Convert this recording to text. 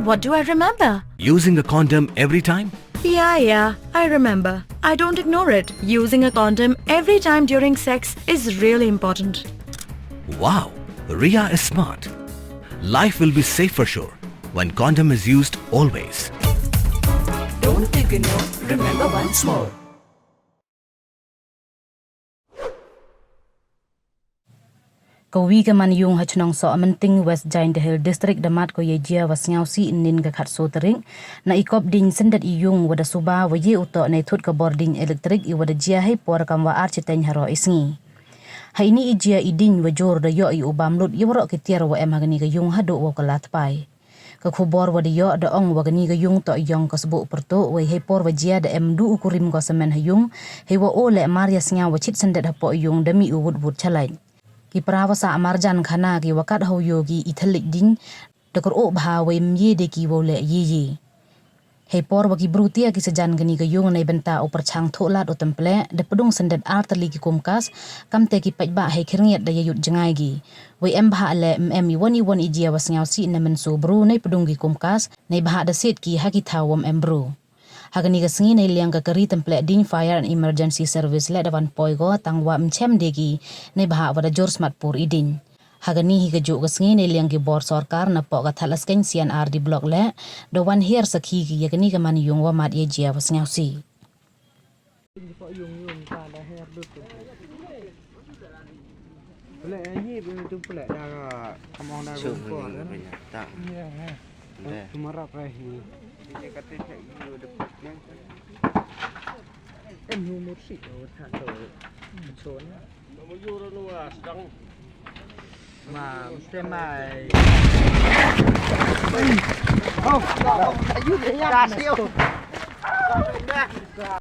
What do I remember? Using a condom every time? Yeah, I remember. I don't ignore it. Using a condom every time during sex is really important. Wow, Ria is smart. Life will be safe for sure when condom is used always. Don't ignore. Remember once more. Kawi ke Manyung chnong Sohmynting West Giant Hill District damat ko yejia was ngausi nin ka khat so tering na ikop ding sendat iyung wada suba waye uto na thut ka boarding electric I wada jia hai por kam wa ar chiteng haro isngi hai ni ijia iding wajor da yo I ubam lut yoro ke tiar wa em hagani ka yung hado wa kalat pai ka khubor wada yo da ong wagani ka yung to yong ka subu perto wa hai por wajia da em du ukurim ko semen hayung hai wa ole maria snga wa chit sendat hapo yung dami uwud wud chalai ki prawasa amarjan khana ki wakat ho yogi ithalik ding dakor o bha we mye de ki wole ye he por wa ki brutia ki sejan gani ga yung nei benta o perchang tholat o temple de Pdung sendet artali ki kumkas kamte ki pajba he khirngiat da yut jangai gi we em bha le mm woni won ijia was ngau si na men so bru nei Pdung ki kumkas nei bha da set ki haki thawom embru hagani ga sngi nei liang ka kari temple ding fire and emergency service le dawan poigo tangwa mchem degi nei bha wada jor smart pur idin hagani hi ga jo ga sngi nei liang ki bor sarkar na po ga thalas keng CNR di block le do wan here sakhi gi yagani ga man yung wa mat ye jia was ngau si em mua một xịt ở thả tổ trốn mà xem bài không,